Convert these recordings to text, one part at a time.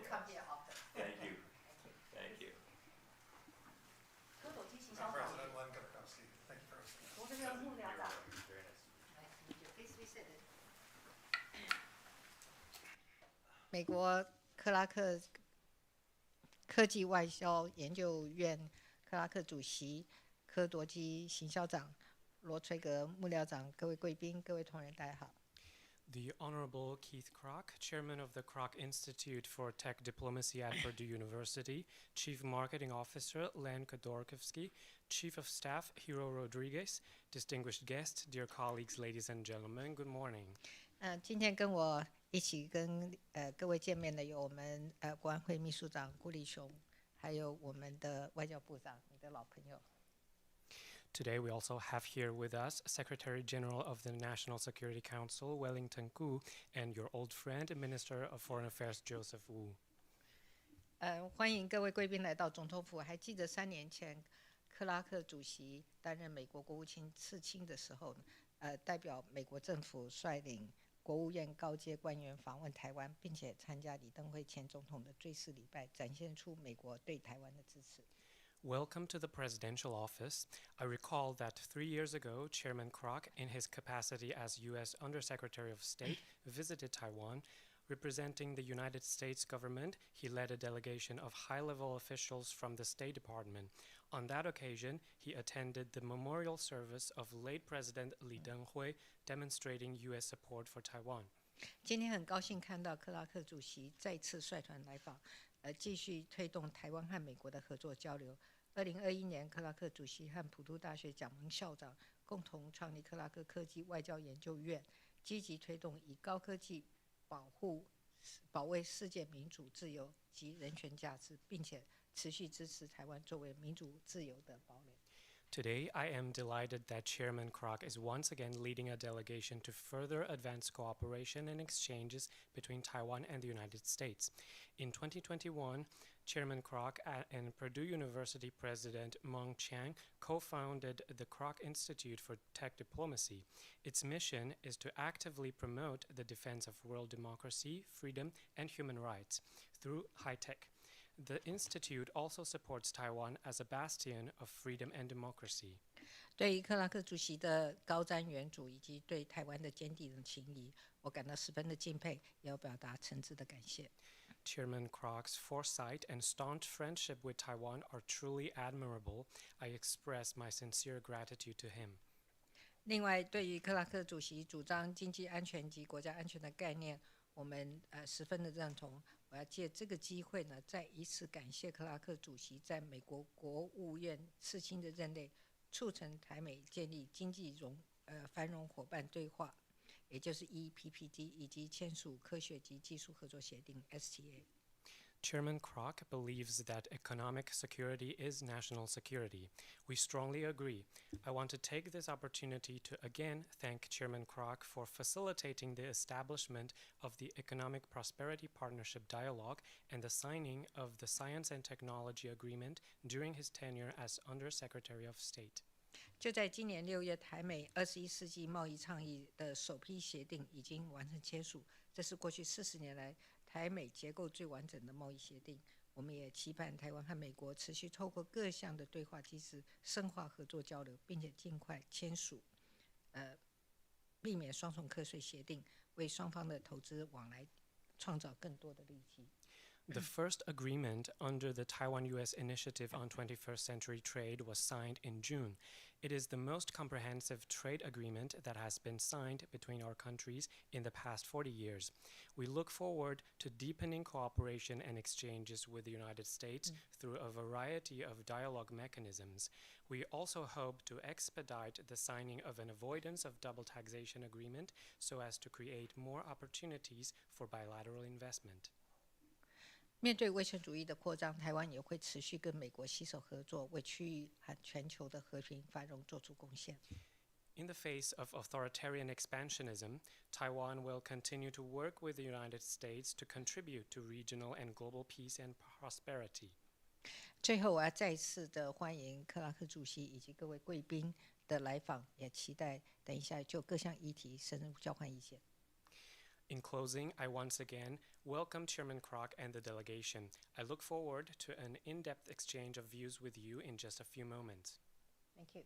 come here often. Thank you. Thank you. Thank you. 科朵基行销长。 President Len Karakowski. Thank you for hosting us. 我这边幕僚长。 Very nice. Nice to meet you. Please be seated. 美国克拉克科技外交研究院克拉克主席、科朵基行销长、罗崔格幕僚长、各位贵宾、各位同仁，大家好。 The Honorable Keith Kroc, Chairman of the Kroc Institute for Tech Diplomacy at Purdue University, Chief Marketing Officer Len Khodorkovsky, Chief of Staff Hiro Rodriguez, distinguished guests, dear colleagues, ladies and gentlemen, good morning. 今天跟我一起跟各位见面的有我们国安会秘书长顾立雄，还有我们的外交部长，你的老朋友。 Today we also have here with us Secretary General of the National Security Council, Wellington Koo, and your old friend, Minister of Foreign Affairs, Joseph Wu. 欢迎各位贵宾来到总统府。还记得3年前，克拉克主席担任美国国务卿次卿的时候，代表美国政府率领国务院高阶官员访问台湾，并且参加李登辉前总统的追思礼拜，展现出美国对台湾的支持。 Welcome to the presidential office. I recall that 3 years ago, Chairman Kroc, in his capacity as U.S. Undersecretary of State, visited Taiwan. Representing the United States government, he led a delegation of high-level officials from the State Department. On that occasion, he attended the memorial service of late President Li Denghui, demonstrating U.S. support for Taiwan. 今天很高兴看到克拉克主席再次率团来访，继续推动台湾和美国的合作交流。2021年，克拉克主席和普渡大学蒋蒙校长共同创立克拉克科技外交研究院，积极推动以高科技保卫世界民主、自由及人权价值，并且持续支持台湾作为民主自由的堡垒。 Today, I am delighted that Chairman Kroc is once again leading a delegation to further advance cooperation and exchanges between Taiwan and the United States. In 2021, Chairman Kroc and Purdue University President Meng Chiang co-founded the Kroc Institute for Tech Diplomacy. Its mission is to actively promote the defense of world democracy, freedom, and human rights through high tech. The institute also supports Taiwan as a bastion of freedom and democracy. 对于克拉克主席的高瞻远瞩以及对台湾的坚定的情谊，我感到十分的敬佩，也要表达诚挚的感谢。 Chairman Kroc's foresight and staunch friendship with Taiwan are truly admirable. I express my sincere gratitude to him. 另外，对于克拉克主席主张经济安全及国家安全的概念，我们十分的认同。我要借这个机会呢，再一次感谢克拉克主席在美国国务院次卿的任内，促成台美建立经济繁荣伙伴对话，也就是 EPPD， 以及签署科学及技术合作协定 STA。 Chairman Kroc believes that economic security is national security. We strongly agree. I want to take this opportunity to again thank Chairman Kroc for facilitating the establishment of the Economic Prosperity Partnership Dialogue and the signing of the Science and Technology Agreement during his tenure as Undersecretary of State. 就在今年6月，台美21世纪贸易倡议的首批协定已经完成签署，这是过去40年来台美结构最完整的贸易协定。我们也期盼台湾和美国持续透过各项的对话机制深化合作交流，并且尽快签署，避免双重课税协定，为双方的投资往来创造更多的利基。 The first agreement under the Taiwan-U.S. Initiative on 21st Century Trade was signed in June. It is the most comprehensive trade agreement that has been signed between our countries in the past 40 years. We look forward to deepening cooperation and exchanges with the United States through a variety of dialogue mechanisms. We also hope to expedite the signing of an avoidance of double taxation agreement so as to create more opportunities for bilateral investment. 面对威权主义的扩张，台湾也会持续跟美国携手合作，为区域和全球的和平繁荣做出贡献。In the face of authoritarian expansionism, Taiwan will continue to work with the United States to contribute to regional and global peace and prosperity. 最后，我要再次的欢迎克拉克主席以及各位贵宾的来访，也期待等一下就各项议题深入交换意见。In closing, I once again welcome Chairman Kroc and the delegation. I look forward to an in-depth exchange of views with you in just a few moments. Thank you.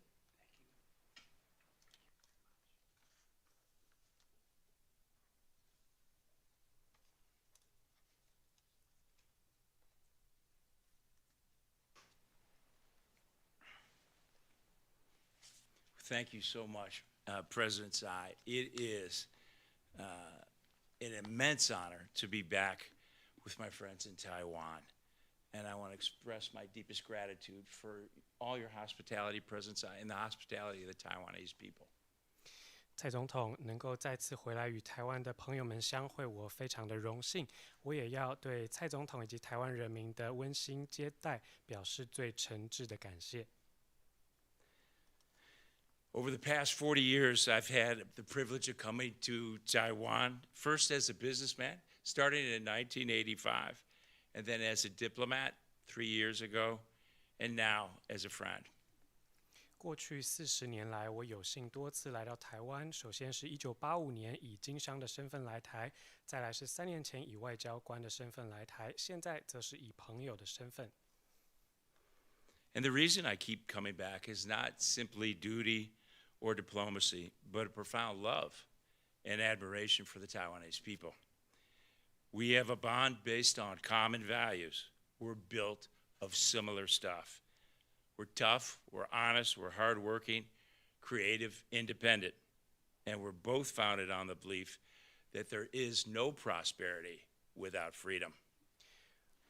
Thank you so much, President Tsai. It is an immense honor to be back with my friends in Taiwan. And I want to express my deepest gratitude for all your hospitality, President Tsai, and the hospitality of the Taiwanese people. 蔡总统能够再次回来与台湾的朋友们相会，我非常的荣幸。我也要对蔡总统以及台湾人民的温馨接待表示最诚挚的感谢。Over the past 40 years, I've had the privilege of coming to Taiwan, first as a businessman, starting in 1985, and then as a diplomat 3 years ago, and now as a friend. 过去40年来，我有幸多次来到台湾。首先是1985年以经商的身份来台，再来是3年前以外交官的身份来台，现在则是以朋友的身份。And the reason I keep coming back is not simply duty or diplomacy, but a profound love and admiration for the Taiwanese people. We have a bond based on common values. We're built of similar stuff. We're tough, we're honest, we're hardworking, creative, independent, and we're both founded on the belief that there is no prosperity without freedom.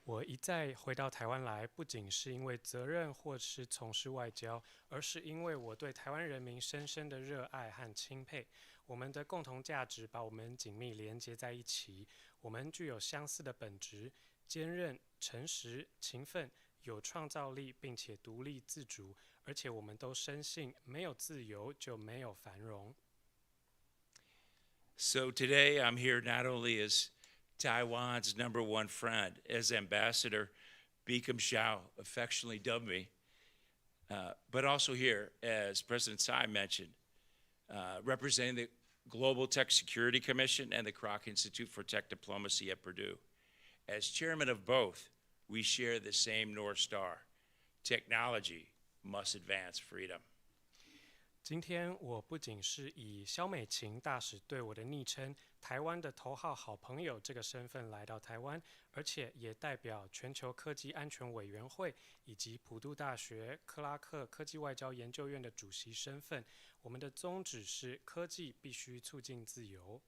我一再回到台湾来，不仅是因为责任或是从事外交，而是因为我对台湾人民深深的热爱和钦佩。我们的共同价值把我们紧密连接在一起，我们具有相似的本质：坚韧、诚实、勤奋、有创造力，并且独立自主。而且我们都深信，没有自由就没有繁荣。So today I'm here not only as Taiwan's #1 friend, as Ambassador Beacom Xiao affectionately dubbed me, but also here, as President Tsai mentioned, representing the Global Tech Security Commission and the Kroc Institute for Tech Diplomacy at Purdue. As chairman of both, we share the same North Star: technology must advance freedom. 今天我不仅是以萧美琴大使对我的昵称“台湾的头号好朋友”这个身份来到台湾，而且也代表全球科技安全委员会以及普渡大学克拉克科技外交研究院的主席身份。我们的宗旨是科技必须促进自由。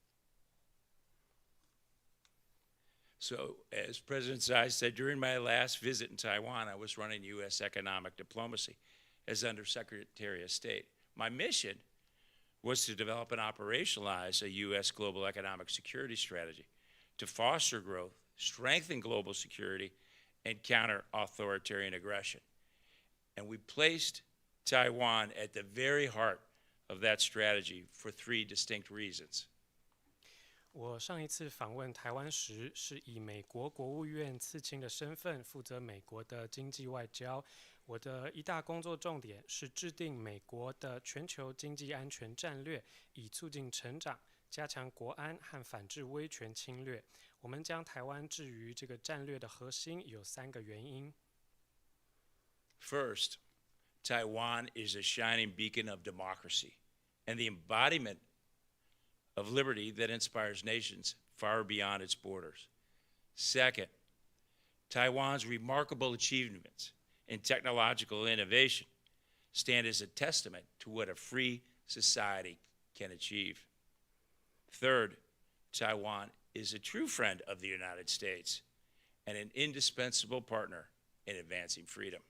So, as President Tsai said, during my last visit in Taiwan, I was running U.S. economic diplomacy as Undersecretary of State. My mission was to develop and operationalize a U.S. global economic security strategy to foster growth, strengthen global security, and counter authoritarian aggression. And we placed Taiwan at the very heart of that strategy for 3 distinct reasons. 我上一次访问台湾时，是以美国国务院次卿的身份负责美国的经济外交。我的一大工作重点是制定美国的全球经济安全战略，以促进成长、加强国安和反制威权侵略。我们将台湾置于这个战略的核心，有3个原因。First, Taiwan is a shining beacon of democracy and the embodiment of liberty that inspires nations far beyond its borders. Second, Taiwan's remarkable achievements in technological innovation stand as a testament to what a free society can achieve. Third, Taiwan is a true friend of the United States and an indispensable partner in advancing freedom.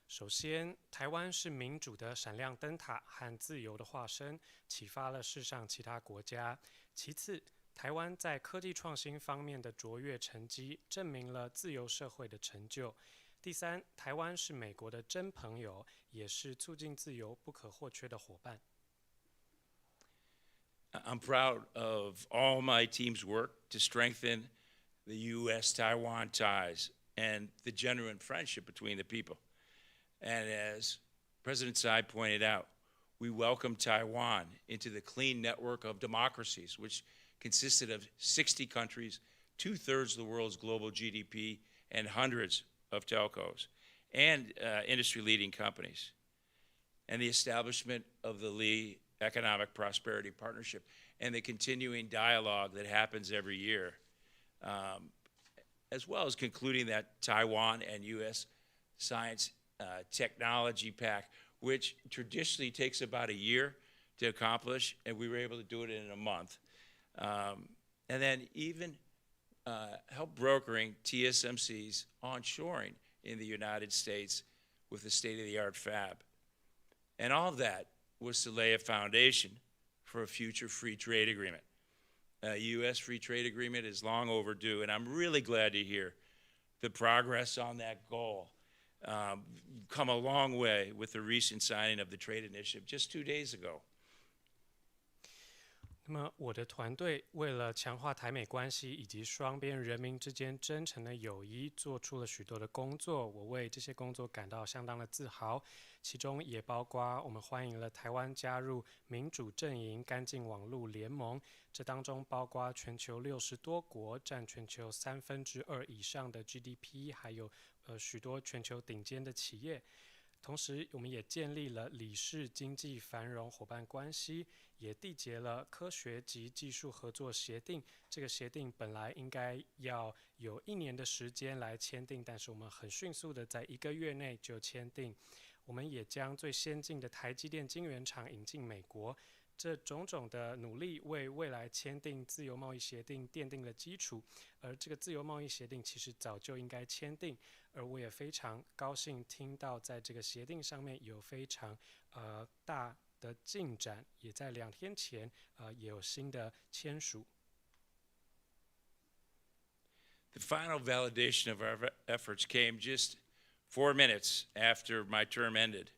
首先，台湾是民主的闪亮灯塔和自由的化身，启发了世上其他国家。其次，台湾在科技创新方面的卓越成绩，证明了自由社会的成就。第三，台湾是美国的真朋友，也是促进自由不可或缺的伙伴。I'm proud of all my team's work to strengthen the U.S.-Taiwan ties and the genuine friendship between the people. And as President Tsai pointed out, we welcome Taiwan into the clean network of democracies, which consisted of 60 countries, 2/3 of the world's global GDP, and hundreds of telcos and industry-leading companies, and the establishment of the Lee Economic Prosperity Partnership and the continuing dialogue that happens every year, as well as concluding that Taiwan and U.S. Science Technology Pact, which traditionally takes about a year to accomplish, and we were able to do it in a month. And then even help brokering TSMC's onshoring in the United States with the state-of-the-art fab. And all of that was to lay a foundation for a future free trade agreement. A U.S. free trade agreement is long overdue, and I'm really glad to hear the progress on that goal come a long way with the recent signing of the trade initiative just 2 days ago. 那么，我的团队为了强化台美关系以及双边人民之间真诚的友谊，做出了许多的工作。我为这些工作感到相当的自豪，其中也包括我们欢迎了台湾加入民主阵营干净网络联盟，这当中包括全球60多国，占全球2/3以上的 GDP， 还有许多全球顶尖的企业。同时，我们也建立了理事经济繁荣伙伴关系，也缔结了科学及技术合作协定。这个协定本来应该要有1年的时间来签订，但是我们很迅速的在1个月内就签订。我们也将最先进的台积电晶圆厂引进美国。这种种的努力为未来签订自由贸易协定奠定了基础，而这个自由贸易协定其实早就应该签订，而我也非常高兴听到在这个协定上面有非常大的进展，也在2天前也有新的签署。The final validation of our efforts came just 4 minutes after my term ended,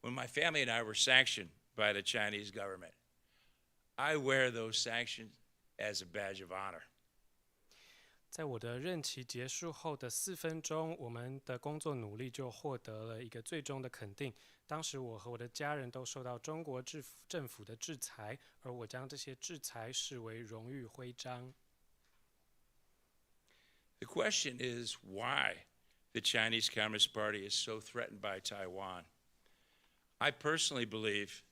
when my family and I were sanctioned by the Chinese government. I wear those sanctions as a badge of honor. 在我的任期结束后的4分钟，我们的工作努力就获得了一个最终的肯定。当时我和我的家人都受到中国政府的制裁，而我将这些制裁视为荣誉徽章。The question is why the Chinese Communist Party is so threatened by Taiwan. I personally believe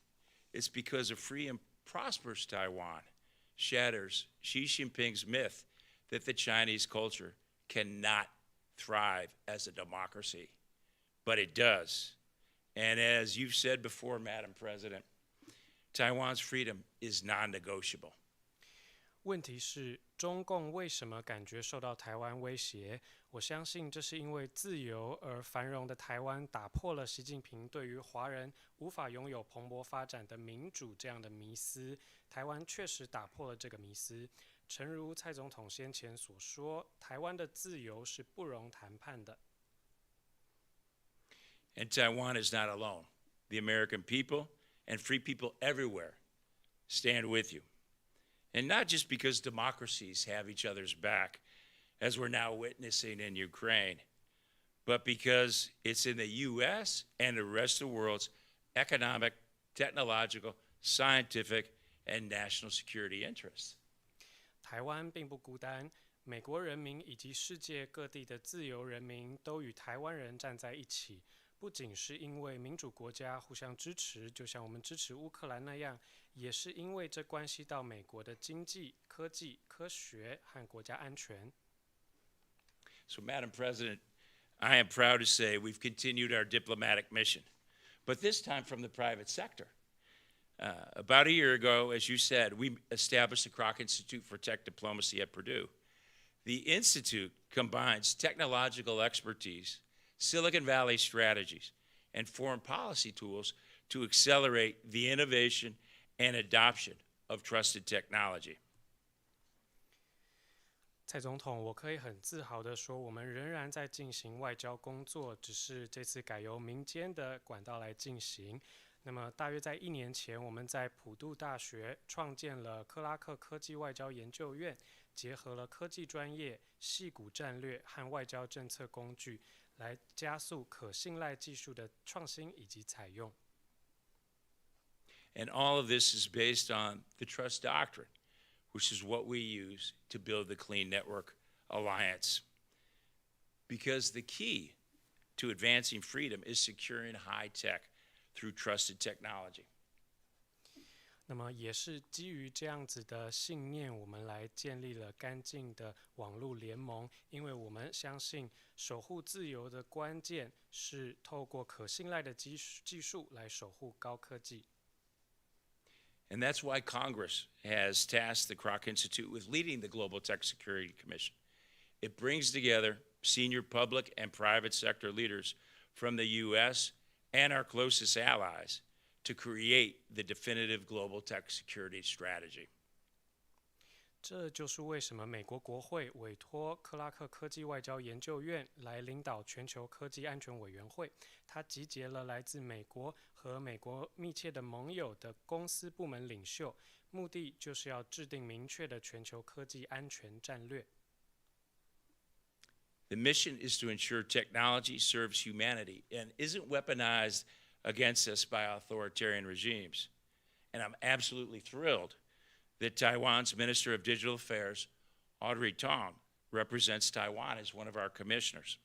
it's because a free and prosperous Taiwan shatters Xi Jinping's myth that the Chinese culture cannot thrive as a democracy. But it does. And as you've said before, Madam President, Taiwan's freedom is non-negotiable. 问题是，中共为什么感觉受到台湾威胁？我相信这是因为自由而繁荣的台湾打破了习近平对于华人无法拥有蓬勃发展的民主这样的迷思。台湾确实打破了这个迷思。诚如蔡总统先前所说，台湾的自由是不容谈判的。And Taiwan is not alone. The American people and free people everywhere stand with you. And not just because democracies have each other's back, as we're now witnessing in Ukraine, but because it's in the U.S. and the rest of the world's economic, technological, scientific, and national security interests. 台湾并不孤单，美国人民以及世界各地的自由人民都与台湾人站在一起，不仅是因为民主国家互相支持，就像我们支持乌克兰那样，也是因为这关系到美国的经济、科技、科学和国家安全。So, Madam President, I am proud to say we've continued our diplomatic mission, but this time from the private sector. About a year ago, as you said, we established the Kroc Institute for Tech Diplomacy at Purdue. The institute combines technological expertise, Silicon Valley strategies, and foreign policy tools to accelerate the innovation and adoption of trusted technology. 蔡总统，我可以很自豪地说，我们仍然在进行外交工作，只是这次改由民间的管道来进行。那么，大约在1年前，我们在普渡大学创建了克拉克科技外交研究院，结合了科技专业、矽谷战略和外交政策工具，来加速可信赖技术的创新以及采用。And all of this is based on the trust doctrine, which is what we use to build the Clean Network Alliance. Because the key to advancing freedom is securing high tech through trusted technology. 那么也是基于这样子的信念，我们来建立了干净的网络联盟，因为我们相信守护自由的关键是透过可信赖的技术来守护高科技。And that's why Congress has tasked the Kroc Institute with leading the Global Tech Security Commission. It brings together senior public and private sector leaders from the U.S. and our closest allies to create the definitive global tech security strategy. 这就是为什么美国国会委托克拉克科技外交研究院来领导全球科技安全委员会。它集结了来自美国和美国密切的盟友的公司部门领袖，目的就是要制定明确的全球科技安全战略。The mission is to ensure technology serves humanity and isn't weaponized against us by authoritarian regimes. And I'm absolutely thrilled that Taiwan's Minister of Digital Affairs, Audrey Tong, represents Taiwan as one of our commissioners.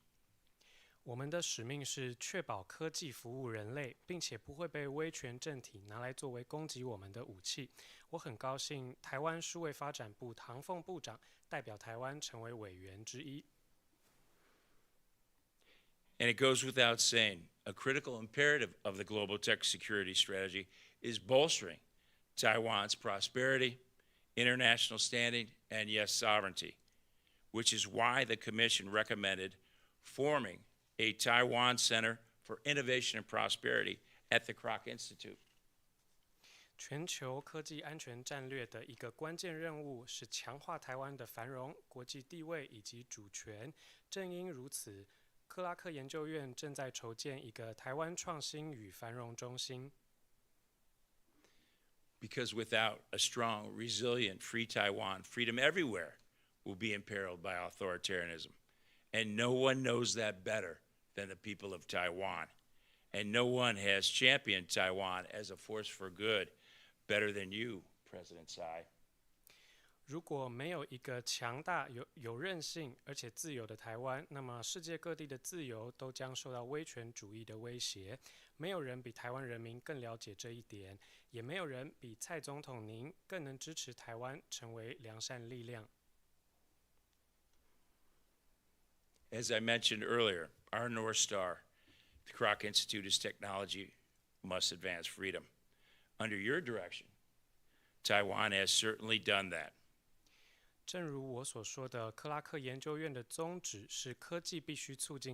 我们的使命是确保科技服务人类，并且不会被威权政体拿来作为攻击我们的武器。我很高兴台湾数位发展部唐凤部长代表台湾成为委员之一。And it goes without saying, a critical imperative of the global tech security strategy is bolstering Taiwan's prosperity, international standing, and yes, sovereignty, which is why the Commission recommended forming a Taiwan Center for Innovation and Prosperity at the Kroc Institute. 全球科技安全战略的一个关键任务是强化台湾的繁荣、国际地位以及主权。正因如此，克拉克研究院正在筹建一个台湾创新与繁荣中心。Because without a strong, resilient, free Taiwan, freedom everywhere will be imperiled by authoritarianism. And no one knows that better than the people of Taiwan. And no one has championed Taiwan as a force for good better than you, President Tsai. 如果没有一个强大、有韧性而且自由的台湾，那么世界各地的自由都将受到威权主义的威胁。没有人比台湾人民更了解这一点，也没有人比蔡总统您更能支持台湾成为良善力量。As I mentioned earlier, our North Star, the Kroc Institute, is technology must advance freedom. Under your direction, Taiwan has certainly done that. 正如我所说的，克拉克研究院的宗旨是科技必须促进